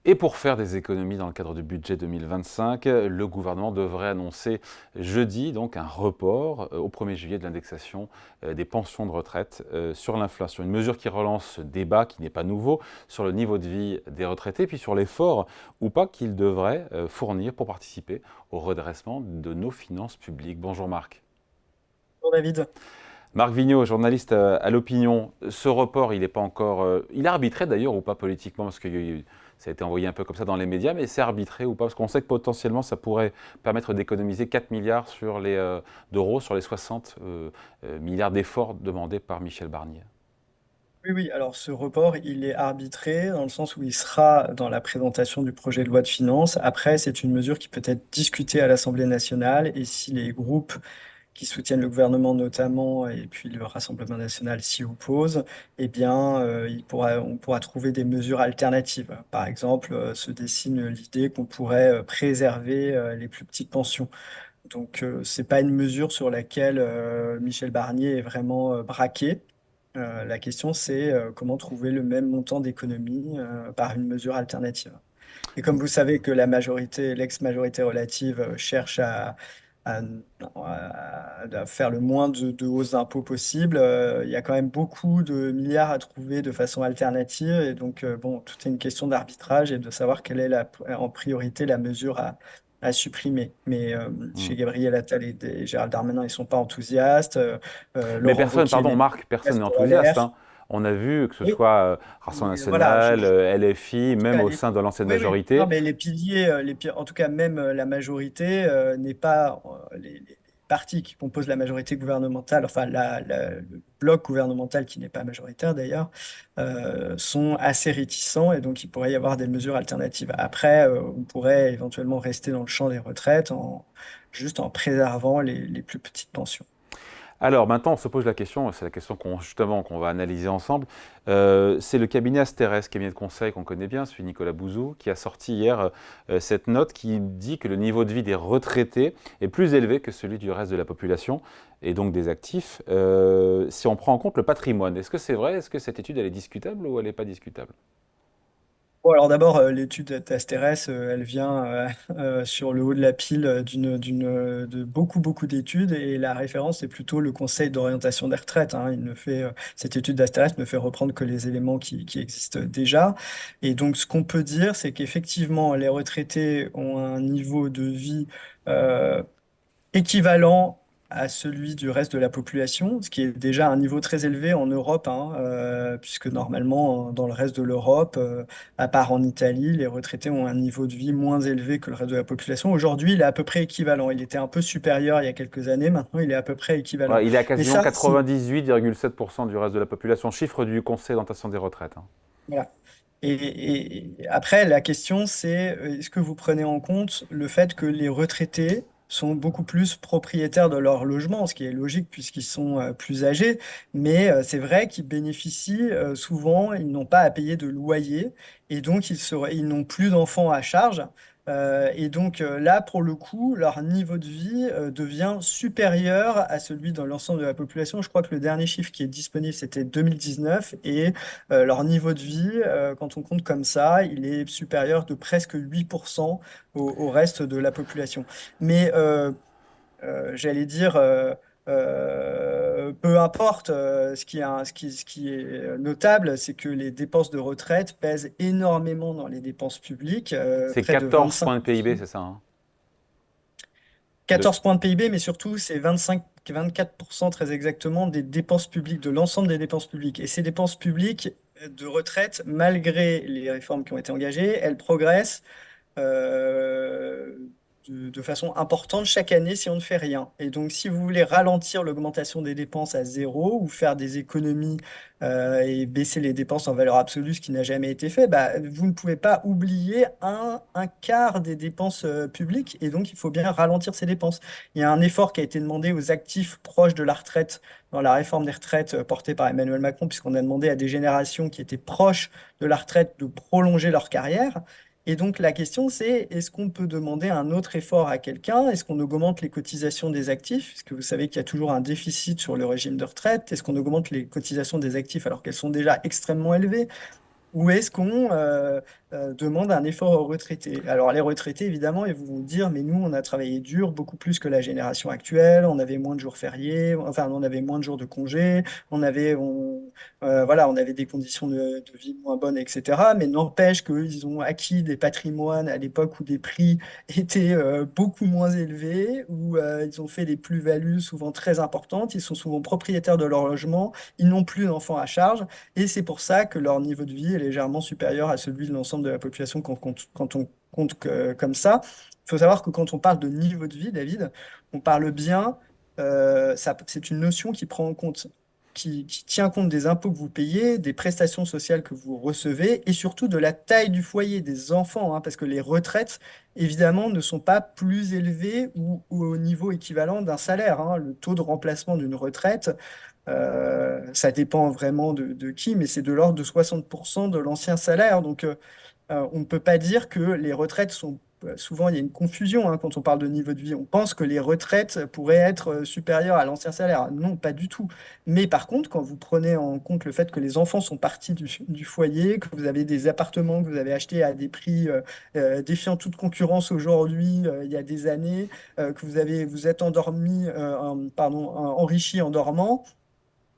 Et pour faire des économies dans le cadre du budget 2025, le gouvernement devrait annoncer jeudi donc un report au 1er juillet de l'indexation des pensions de retraite sur l'inflation. Une mesure qui relance ce débat qui n'est pas nouveau sur le niveau de vie des retraités, puis sur l'effort ou pas qu'ils devraient fournir pour participer au redressement de nos finances publiques. Bonjour Marc. Bonjour David. Marc Vigneault, journaliste à l'Opinion. Ce report, il n'est pas encore. Il est arbitré d'ailleurs ou pas politiquement, parce que ça a été envoyé un peu comme ça dans les médias, mais c'est arbitré ou pas? Parce qu'on sait que potentiellement ça pourrait permettre d'économiser 4 milliards d'euros sur les 60 milliards d'efforts demandés par Michel Barnier. Oui, oui, alors ce report, il est arbitré dans le sens où il sera dans la présentation du projet de loi de finances. Après, c'est une mesure qui peut être discutée à l'Assemblée nationale et si les groupes qui soutiennent le gouvernement notamment et puis le Rassemblement national s'y opposent, eh bien, on pourra trouver des mesures alternatives. Par exemple, se dessine l'idée qu'on pourrait préserver les plus petites pensions. Donc, c'est pas une mesure sur laquelle Michel Barnier est vraiment braqué. La question, c'est comment trouver le même montant d'économie par une mesure alternative. Et comme vous savez que la majorité, l'ex-majorité relative cherche à- à faire le moins de hausses d'impôts possible, il y a quand même beaucoup de milliards à trouver de façon alternative. Et donc, bon, tout est une question d'arbitrage et de savoir quelle est en priorité la mesure à supprimer. Mais Hmm. chez Gabriel Attal et Gérald Darmanin, ils ne sont pas enthousiastes. Mais Laurent personne, Wauquiez, pardon même, Marc, personne n'est reste à enthousiaste, l'air. hein. On a vu que ce Oui, soit Rassemblement mais voilà, national, LFI, en tout même cas, au sein de l'ancienne oui, oui. Non, majorité. mais les piliers, en tout cas, même la majorité n'est pas les partis qui composent la majorité gouvernementale, enfin le bloc gouvernemental qui n'est pas majoritaire d'ailleurs, sont assez réticents et donc il pourrait y avoir des mesures alternatives. Après, on pourrait éventuellement rester dans le champ des retraites juste en préservant les plus petites pensions. Alors maintenant, on se pose la question, c'est la question justement qu'on va analyser ensemble. C'est le cabinet Asterès, cabinet de conseil qu'on connaît bien, celui de Nicolas Bouzou, qui a sorti hier cette note qui dit que le niveau de vie des retraités est plus élevé que celui du reste de la population et donc des actifs, si on prend en compte le patrimoine. Est-ce que c'est vrai? Est-ce que cette étude elle est discutable ou elle n'est pas discutable? Bon, alors d'abord, l'étude Tasteres, elle vient sur le haut de la pile de beaucoup d'études et la référence c'est plutôt le Conseil d'orientation des retraites, hein. Cette étude d'Asteres ne fait reprendre que les éléments qui existent déjà. Et donc, ce qu'on peut dire, c'est qu'effectivement, les retraités ont un niveau de vie euh, équivalent à celui du reste de la population, ce qui est déjà un niveau très élevé en Europe, hein, puisque normalement, dans le reste de l'Europe, à part en Italie, les retraités ont un niveau de vie moins élevé que le reste de la population. Aujourd'hui, il est à peu près équivalent. Il était un peu supérieur il y a quelques années, maintenant il est à peu près équivalent. Voilà, il est à Mais quasiment ça, c'est... 98,7% du reste de la population, chiffre du Conseil d'orientation des retraites, hein. Voilà. Et après, la question, c'est est-ce que vous prenez en compte le fait que les retraités sont beaucoup plus propriétaires de leur logement, ce qui est logique puisqu'ils sont plus âgés, mais c'est vrai qu'ils bénéficient souvent, ils n'ont pas à payer de loyer et donc ils n'ont plus d'enfants à charge. Et donc là, pour le coup, leur niveau de vie devient supérieur à celui de l'ensemble de la population. Je crois que le dernier chiffre qui est disponible, c'était 2019 et leur niveau de vie, quand on compte comme ça, il est supérieur de presque 8% au reste de la population. Mais j'allais dire, peu importe, ce qui est notable, c'est que les dépenses de retraite pèsent énormément dans les dépenses publiques, C'est près de 14 points de 25%. PIB, c'est ça, hein? 14 points de PIB, mais surtout, c'est 24% très exactement des dépenses publiques, de l'ensemble des dépenses publiques. Et ces dépenses publiques de retraite, malgré les réformes qui ont été engagées, elles progressent euh, de façon importante chaque année si on ne fait rien. Et donc, si vous voulez ralentir l'augmentation des dépenses à zéro ou faire des économies et baisser les dépenses en valeur absolue, ce qui n'a jamais été fait, bah, vous ne pouvez pas oublier un quart des dépenses publiques. Et donc, il faut bien ralentir ces dépenses. Il y a un effort qui a été demandé aux actifs proches de la retraite dans la réforme des retraites portée par Emmanuel Macron, puisqu'on a demandé à des générations qui étaient proches de la retraite de prolonger leur carrière. Et donc la question, c'est est-ce qu'on peut demander un autre effort à quelqu'un? Est-ce qu'on augmente les cotisations des actifs? Puisque vous savez qu'il y a toujours un déficit sur le régime de retraite. Est-ce qu'on augmente les cotisations des actifs alors qu'elles sont déjà extrêmement élevées? ou est-ce qu'on demande un effort aux retraités? Alors les retraités, évidemment, ils vont vous dire, mais nous, on a travaillé dur, beaucoup plus que la génération actuelle, on avait moins de jours fériés, enfin, on avait moins de jours de congés, voilà, on avait des conditions de vie moins bonnes, etc. Mais n'empêche qu'ils ont acquis des patrimoines à l'époque où des prix étaient beaucoup moins élevés, où ils ont fait des plus-values souvent très importantes, ils sont souvent propriétaires de leur logement, ils n'ont plus d'enfants à charge, et c'est pour ça que leur niveau de vie est légèrement supérieur à celui de l'ensemble de la population quand on compte comme ça. Il faut savoir que quand on parle de niveau de vie, David, on parle bien, c'est une notion qui prend en compte, qui tient compte des impôts que vous payez, des prestations sociales que vous recevez, et surtout de la taille du foyer des enfants, hein, parce que les retraites, évidemment, ne sont pas plus élevées ou au niveau équivalent d'un salaire, hein. Le taux de remplacement d'une retraite, ça dépend vraiment de qui, mais c'est de l'ordre de 60% de l'ancien salaire. Donc, on ne peut pas dire que les retraites sont... Souvent, il y a une confusion hein, quand on parle de niveau de vie. On pense que les retraites pourraient être supérieures à l'ancien salaire. Non, pas du tout. Mais par contre, quand vous prenez en compte le fait que les enfants sont partis du foyer, que vous avez des appartements que vous avez achetés à des prix défiant toute concurrence aujourd'hui, il y a des années, que vous êtes endormi, pardon, enrichi en dormant,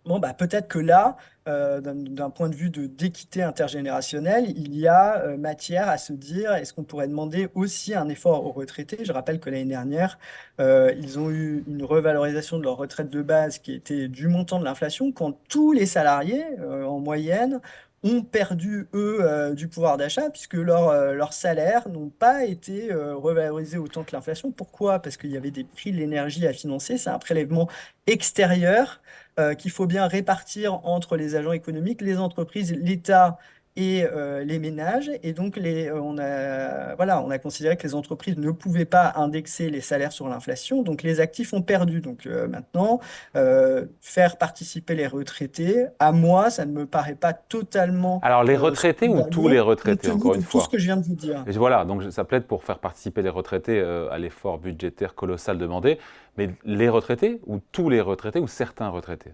bon, bah, peut-être que là, d'un point de vue d'équité intergénérationnelle, il y a matière à se dire, est-ce qu'on pourrait demander aussi un effort aux retraités? Je rappelle que l'année dernière, ils ont eu une revalorisation de leur retraite de base qui était du montant de l'inflation, quand tous les salariés, en moyenne, ont perdu, eux, du pouvoir d'achat, puisque leurs salaires n'ont pas été revalorisés autant que l'inflation. Pourquoi? Parce qu'il y avait des prix de l'énergie à financer. C'est un prélèvement extérieur qu'il faut bien répartir entre les agents économiques, les entreprises, l'État et les ménages. Et donc, voilà, on a considéré que les entreprises ne pouvaient pas indexer les salaires sur l'inflation, donc les actifs ont perdu. Donc maintenant, faire participer les retraités, à moi, ça ne me paraît pas totalement Alors les retraités ou tous les scandaleux, compte retraités, tenu encore de une tout ce fois? que je viens de vous dire. Et voilà, donc ça plaide pour faire participer les retraités à l'effort budgétaire colossal demandé, mais les retraités ou tous les retraités ou certains retraités?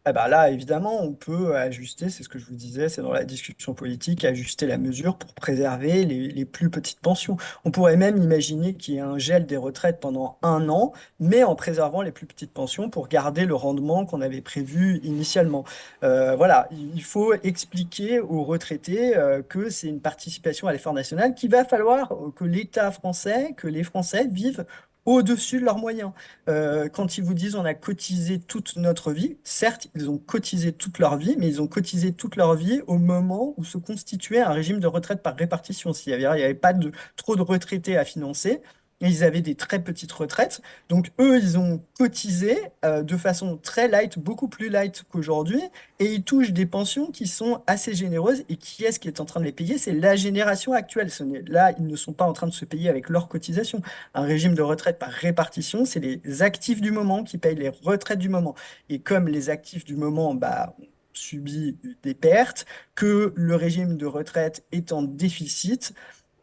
Eh ben là, évidemment, on peut ajuster, c'est ce que je vous disais, c'est dans la discussion politique, ajuster la mesure pour préserver les plus petites pensions. On pourrait même imaginer qu'il y ait un gel des retraites pendant un an, mais en préservant les plus petites pensions pour garder le rendement qu'on avait prévu initialement. Voilà, il faut expliquer aux retraités que c'est une participation à l'effort national, qu'il va falloir que l'État français, que les Français vivent au-dessus de leurs moyens. Quand ils vous disent on a cotisé toute notre vie, certes, ils ont cotisé toute leur vie, mais ils ont cotisé toute leur vie au moment où se constituait un régime de retraite par répartition. Il y avait pas trop de retraités à financer, et ils avaient des très petites retraites. Donc eux, ils ont cotisé de façon très light, beaucoup plus light qu'aujourd'hui, et ils touchent des pensions qui sont assez généreuses. Et qui est-ce qui est en train de les payer? C'est la génération actuelle. Là, ils ne sont pas en train de se payer avec leurs cotisations. Un régime de retraite par répartition, c'est les actifs du moment qui payent les retraites du moment. Et comme les actifs du moment bah, ont subi des pertes, que le régime de retraite est en déficit,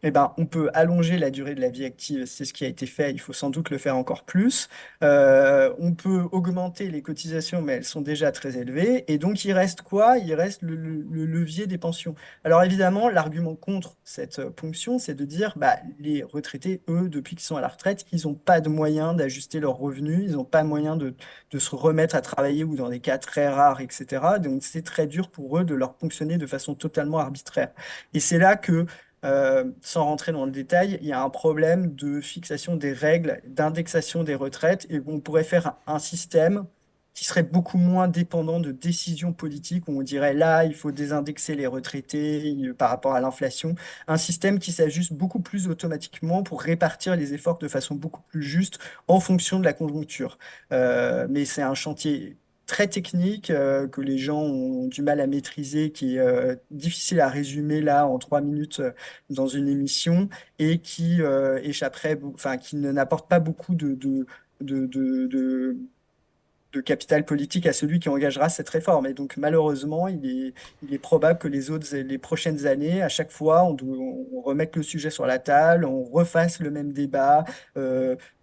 eh ben, on peut allonger la durée de la vie active, c'est ce qui a été fait, il faut sans doute le faire encore plus. On peut augmenter les cotisations, mais elles sont déjà très élevées. Et donc, il reste quoi? Il reste le levier des pensions. Alors évidemment, l'argument contre cette ponction, c'est de dire, bah, les retraités, eux, depuis qu'ils sont à la retraite, ils n'ont pas de moyens d'ajuster leurs revenus, ils n'ont pas moyen de se remettre à travailler ou dans des cas très rares, etc. Donc, c'est très dur pour eux de leur ponctionner de façon totalement arbitraire. Et c'est là que sans rentrer dans le détail, il y a un problème de fixation des règles, d'indexation des retraites, et on pourrait faire un système qui serait beaucoup moins dépendant de décisions politiques, où on dirait là, il faut désindexer les retraités par rapport à l'inflation, un système qui s'ajuste beaucoup plus automatiquement pour répartir les efforts de façon beaucoup plus juste en fonction de la conjoncture. Mais c'est un chantier très technique que les gens ont du mal à maîtriser, qui est difficile à résumer là en 3 minutes dans une émission et qui échapperait, enfin qui n'apporte pas beaucoup de, de capital politique à celui qui engagera cette réforme. Et donc, malheureusement, il est probable que les prochaines années, à chaque fois, on remette le sujet sur la table, on refasse le même débat,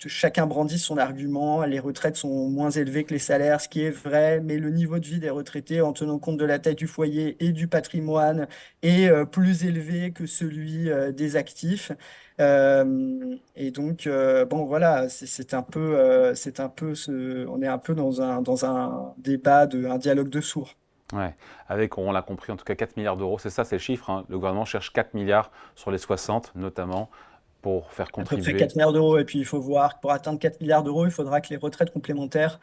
chacun brandit son argument, les retraites sont moins élevées que les salaires, ce qui est vrai, mais le niveau de vie des retraités, en tenant compte de la taille du foyer et du patrimoine, est plus élevé que celui des actifs. Et donc, bon, voilà, on est un peu dans un débat, un dialogue de sourds. Ouais. Avec, on l'a compris, en tout cas 4 milliards d'euros, c'est ça, c'est le chiffre, hein. Le gouvernement cherche 4 milliards sur les 60, notamment, pour faire À peu près contribuer. 4 milliards d'euros. Et puis, il faut voir que pour atteindre 4 milliards d'euros, il faudra que les retraites complémentaires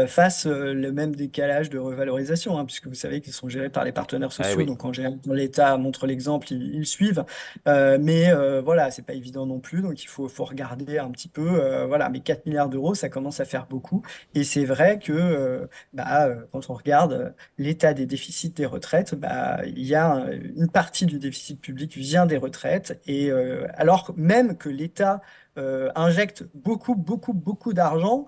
fassent le même décalage de revalorisation, hein, puisque vous savez qu'ils sont gérés par les partenaires Eh sociaux. oui. Donc, en général, quand l'État montre l'exemple, ils suivent. Mais voilà, c'est pas évident non plus. Donc, faut regarder un petit peu. Voilà, mais 4 milliards d'euros, ça commence à faire beaucoup. Et c'est vrai que quand on regarde l'état des déficits des retraites, bah, il y a une partie du déficit public vient des retraites. Et alors même que l'État injecte beaucoup, beaucoup, beaucoup d'argent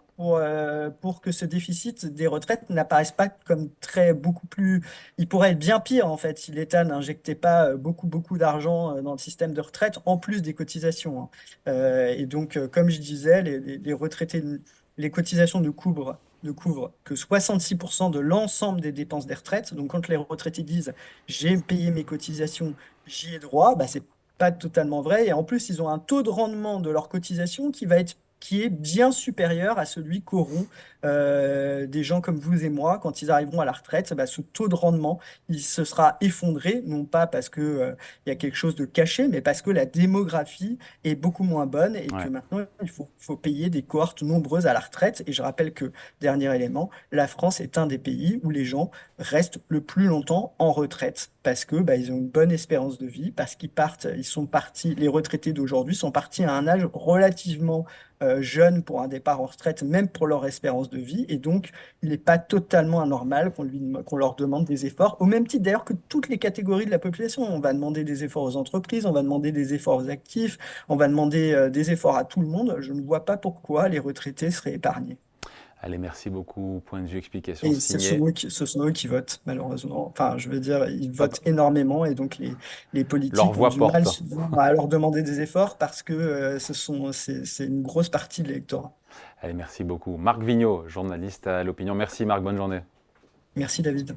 pour que ce déficit des retraites n'apparaisse pas comme beaucoup plus. Il pourrait être bien pire, en fait, si l'État n'injectait pas beaucoup, beaucoup d'argent dans le système de retraite, en plus des cotisations, hein. Et donc, comme je disais, les retraités, les cotisations ne couvrent que 66% de l'ensemble des dépenses des retraites. Donc, quand les retraités disent j'ai payé mes cotisations, j'y ai droit, bah, c'est pas totalement vrai. Et en plus, ils ont un taux de rendement de leur cotisation qui est bien supérieur à celui qu'auront des gens comme vous et moi quand ils arriveront à la retraite. Bah, ce taux de rendement, il se sera effondré, non pas parce que il y a quelque chose de caché, mais parce que la démographie est beaucoup moins bonne et que Ouais. maintenant, il faut payer des cohortes nombreuses à la retraite. Et je rappelle que, dernier élément, la France est un des pays où les gens restent le plus longtemps en retraite parce que bah, ils ont une bonne espérance de vie, parce ils sont partis, les retraités d'aujourd'hui sont partis à un âge relativement jeune pour un départ en retraite, même pour leur espérance de vie, et donc il n'est pas totalement anormal qu'on leur demande des efforts, au même titre d'ailleurs que toutes les catégories de la population. On va demander des efforts aux entreprises, on va demander des efforts aux actifs, on va demander des efforts à tout le monde. Je ne vois pas pourquoi les retraités seraient épargnés. Allez, merci beaucoup. Point de vue, explication Et signée. ce sont eux qui votent, malheureusement. Enfin, je veux dire, ils Hop, votent énormément et donc les leur politiques ont voix du mal porte. souvent à leur demander des efforts parce que c'est une grosse partie de l'électorat. Allez, merci beaucoup. Marc Vigneault, journaliste à l'Opinion. Merci Marc, bonne journée. Merci, David.